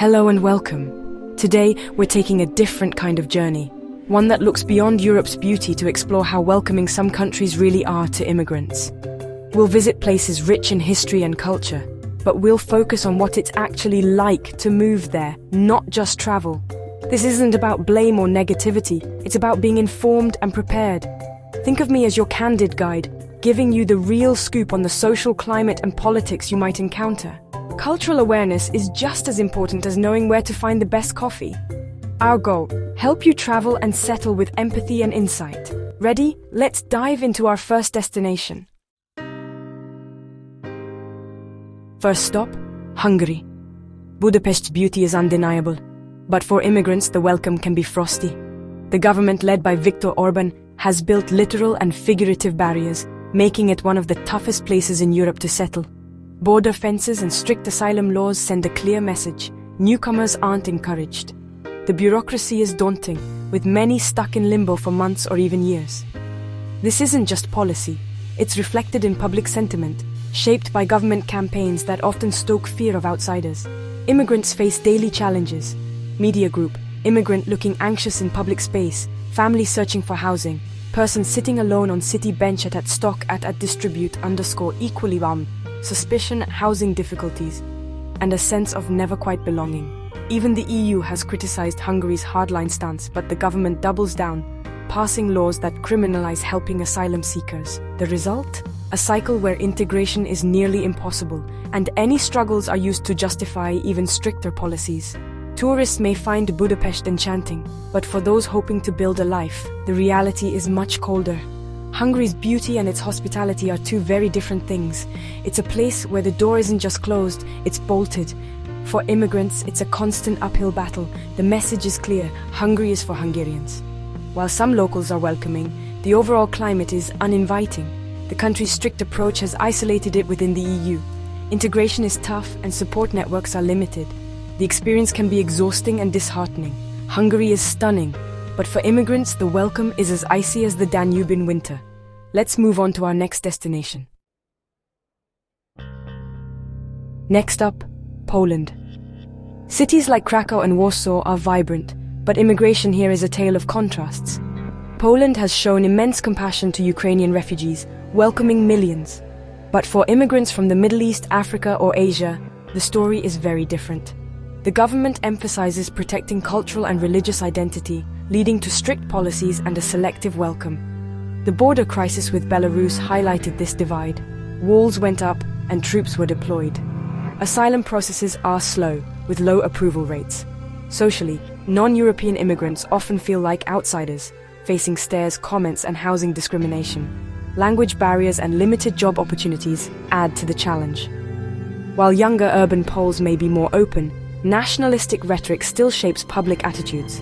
Hello and welcome. Today, we're taking a different kind of journey, one that looks beyond Europe's beauty to explore how welcoming some countries really are to immigrants. We'll visit places rich in history and culture, but we'll focus on what it's actually like to move there, not just travel. This isn't about blame or negativity, it's about being informed and prepared. Think of me as your candid guide, giving you the real scoop on the social climate and politics you might encounter. Cultural awareness is just as important as knowing where to find the best coffee. Our goal, help you travel and settle with empathy and insight. Ready? Let's dive into our first destination. First stop, Hungary. Budapest's beauty is undeniable, but for immigrants the welcome can be frosty. The government led by Viktor Orban has built literal and figurative barriers, making it one of the toughest places in Europe to settle. Border fences and strict asylum laws send a clear message: newcomers aren't encouraged. The bureaucracy is daunting, with many stuck in limbo for months or even years. This isn't just policy, it's reflected in public sentiment, shaped by government campaigns that often stoke fear of outsiders. Immigrants face daily challenges. Media group, immigrant looking anxious in public space, family searching for housing, person sitting alone on city bench at stock at distribute _equally warm, suspicion, housing difficulties, and a sense of never quite belonging. Even the EU has criticized Hungary's hardline stance, but the government doubles down, passing laws that criminalize helping asylum seekers. The result? A cycle where integration is nearly impossible, and any struggles are used to justify even stricter policies. Tourists may find Budapest enchanting, but for those hoping to build a life, the reality is much colder. Hungary's beauty and its hospitality are two very different things. It's a place where the door isn't just closed, it's bolted. For immigrants, it's a constant uphill battle. The message is clear: Hungary is for Hungarians. While some locals are welcoming, the overall climate is uninviting. The country's strict approach has isolated it within the EU. Integration is tough and support networks are limited. The experience can be exhausting and disheartening. Hungary is stunning, but for immigrants, the welcome is as icy as the Danube in winter. Let's move on to our next destination. Next up, Poland. Cities like Krakow and Warsaw are vibrant, but immigration here is a tale of contrasts. Poland has shown immense compassion to Ukrainian refugees, welcoming millions. But for immigrants from the Middle East, Africa, or Asia, the story is very different. The government emphasizes protecting cultural and religious identity, leading to strict policies and a selective welcome. The border crisis with Belarus highlighted this divide. Walls went up and troops were deployed. Asylum processes are slow, with low approval rates. Socially, non-European immigrants often feel like outsiders, facing stares, comments, and housing discrimination. Language barriers and limited job opportunities add to the challenge. While younger urban Poles may be more open, nationalistic rhetoric still shapes public attitudes.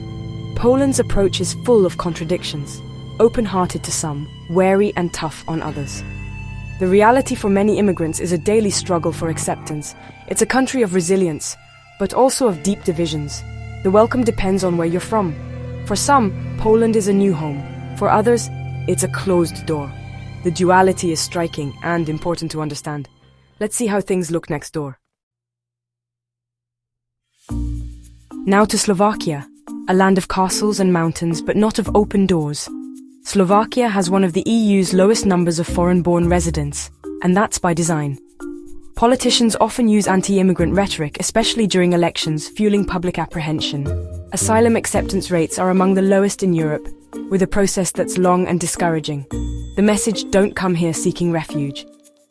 Poland's approach is full of contradictions, open-hearted to some, wary and tough on others. The reality for many immigrants is a daily struggle for acceptance. It's a country of resilience, but also of deep divisions. The welcome depends on where you're from. For some, Poland is a new home. For others, it's a closed door. The duality is striking and important to understand. Let's see how things look next door. Now to Slovakia, a land of castles and mountains, but not of open doors. Slovakia has one of the EU's lowest numbers of foreign-born residents, and that's by design. Politicians often use anti-immigrant rhetoric, especially during elections, fueling public apprehension. Asylum acceptance rates are among the lowest in Europe, with a process that's long and discouraging. The message, "Don't come here seeking refuge."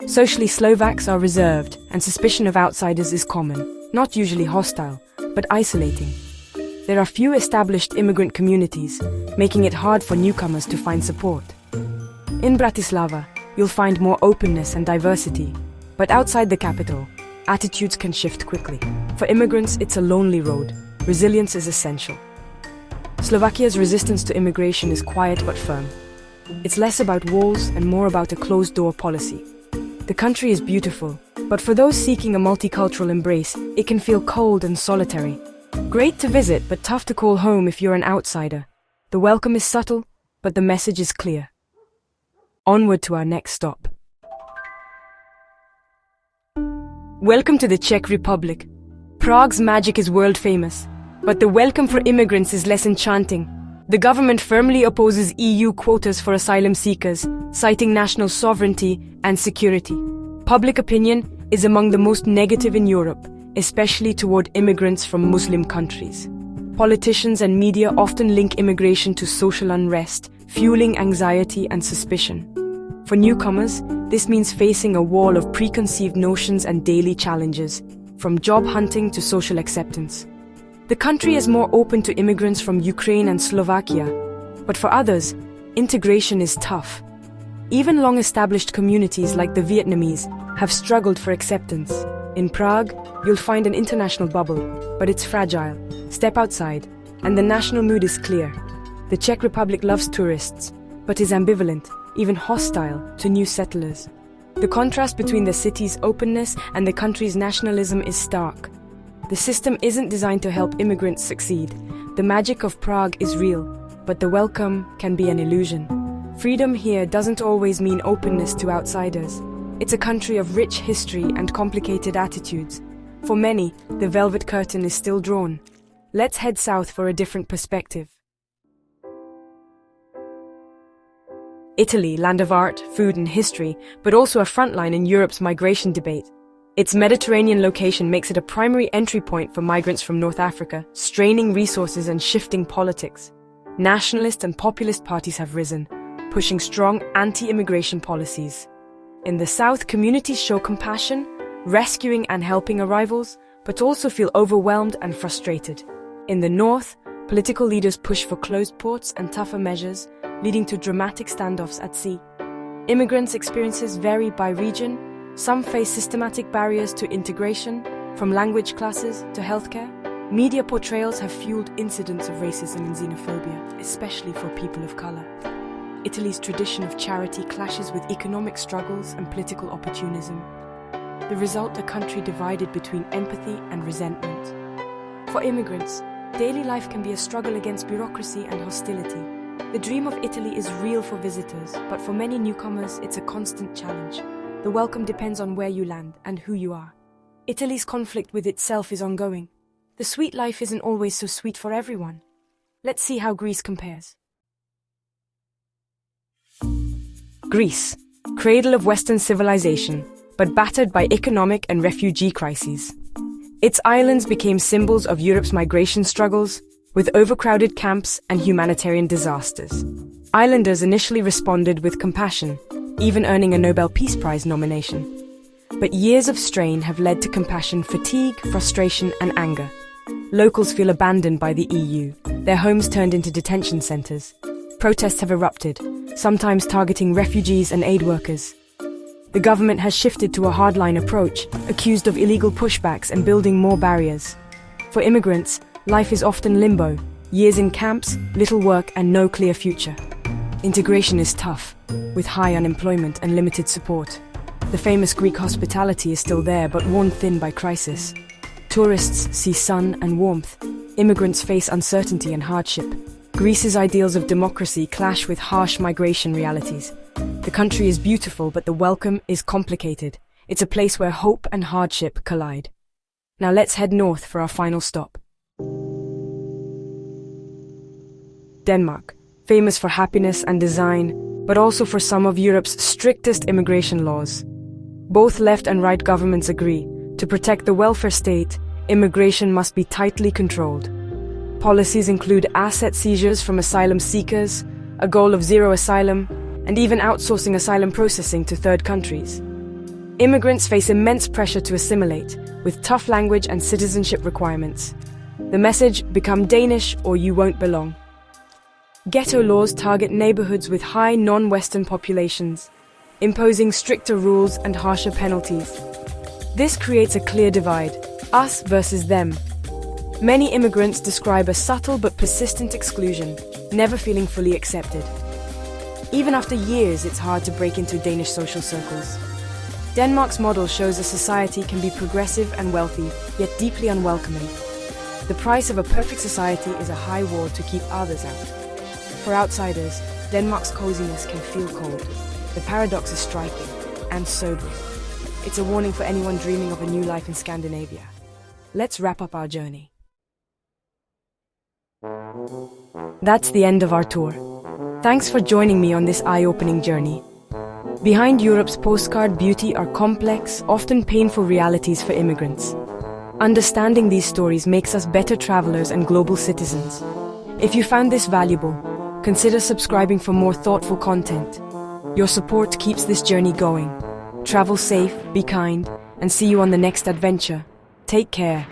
Socially, Slovaks are reserved, and suspicion of outsiders is common, not usually hostile, but isolating. There are few established immigrant communities, making it hard for newcomers to find support. In Bratislava, you'll find more openness and diversity, but outside the capital, attitudes can shift quickly. For immigrants, it's a lonely road. Resilience is essential. Slovakia's resistance to immigration is quiet but firm. It's less about walls and more about a closed-door policy. The country is beautiful, but for those seeking a multicultural embrace, it can feel cold and solitary. Great to visit, but tough to call home if you're an outsider. The welcome is subtle, but the message is clear. Onward to our next stop. Welcome to the Czech Republic. Prague's magic is world famous, but the welcome for immigrants is less enchanting. The government firmly opposes EU quotas for asylum seekers, citing national sovereignty and security. Public opinion is among the most negative in Europe, especially toward immigrants from Muslim countries. Politicians and media often link immigration to social unrest, fueling anxiety and suspicion. For newcomers, this means facing a wall of preconceived notions and daily challenges, from job hunting to social acceptance. The country is more open to immigrants from Ukraine and Slovakia, but for others, integration is tough. Even long-established communities like the Vietnamese have struggled for acceptance. In Prague, you'll find an international bubble, but it's fragile. Step outside, and the national mood is clear. The Czech Republic loves tourists, but is ambivalent, even hostile, to new settlers. The contrast between the city's openness and the country's nationalism is stark. The system isn't designed to help immigrants succeed. The magic of Prague is real, but the welcome can be an illusion. Freedom here doesn't always mean openness to outsiders. It's a country of rich history and complicated attitudes. For many, the velvet curtain is still drawn. Let's head south for a different perspective. Italy, land of art, food and history, but also a frontline in Europe's migration debate. Its Mediterranean location makes it a primary entry point for migrants from North Africa, straining resources and shifting politics. Nationalist and populist parties have risen, pushing strong anti-immigration policies. In the south, communities show compassion, rescuing and helping arrivals, but also feel overwhelmed and frustrated. In the north, political leaders push for closed ports and tougher measures, leading to dramatic standoffs at sea. Immigrants' experiences vary by region. Some face systematic barriers to integration, from language classes to healthcare. Media portrayals have fueled incidents of racism and xenophobia, especially for people of color. Italy's tradition of charity clashes with economic struggles and political opportunism. The result, a country divided between empathy and resentment. For immigrants, daily life can be a struggle against bureaucracy and hostility. The dream of Italy is real for visitors, but for many newcomers, it's a constant challenge. The welcome depends on where you land and who you are. Italy's conflict with itself is ongoing. The sweet life isn't always so sweet for everyone. Let's see how Greece compares. Greece, cradle of Western civilization, but battered by economic and refugee crises. Its islands became symbols of Europe's migration struggles, with overcrowded camps and humanitarian disasters. Islanders initially responded with compassion, even earning a Nobel Peace Prize nomination. But years of strain have led to compassion fatigue, frustration and anger. Locals feel abandoned by the EU, their homes turned into detention centres. Protests have erupted, sometimes targeting refugees and aid workers. The government has shifted to a hardline approach, accused of illegal pushbacks and building more barriers. For immigrants, life is often limbo, years in camps, little work and no clear future. Integration is tough, with high unemployment and limited support. The famous Greek hospitality is still there, but worn thin by crisis. Tourists see sun and warmth. Immigrants face uncertainty and hardship. Greece's ideals of democracy clash with harsh migration realities. The country is beautiful, but the welcome is complicated. It's a place where hope and hardship collide. Now let's head north for our final stop. Denmark, famous for happiness and design, but also for some of Europe's strictest immigration laws. Both left and right governments agree, to protect the welfare state, immigration must be tightly controlled. Policies include asset seizures from asylum seekers, a goal of zero asylum, and even outsourcing asylum processing to third countries. Immigrants face immense pressure to assimilate, with tough language and citizenship requirements. The message, become Danish or you won't belong. Ghetto laws target neighborhoods with high non-Western populations, imposing stricter rules and harsher penalties. This creates a clear divide, us versus them. Many immigrants describe a subtle but persistent exclusion, never feeling fully accepted. Even after years, it's hard to break into Danish social circles. Denmark's model shows a society can be progressive and wealthy, yet deeply unwelcoming. The price of a perfect society is a high wall to keep others out. For outsiders, Denmark's coziness can feel cold. The paradox is striking and sobering. It's a warning for anyone dreaming of a new life in Scandinavia. let's wrap up our journey. That's the end of our tour. Thanks for joining me on this eye-opening journey. Behind Europe's postcard beauty are complex, often painful realities for immigrants. Understanding these stories makes us better travelers and global citizens. If you found this valuable, consider subscribing for more thoughtful content. Your support keeps this journey going. Travel safe, be kind, and see you on the next adventure. Take care.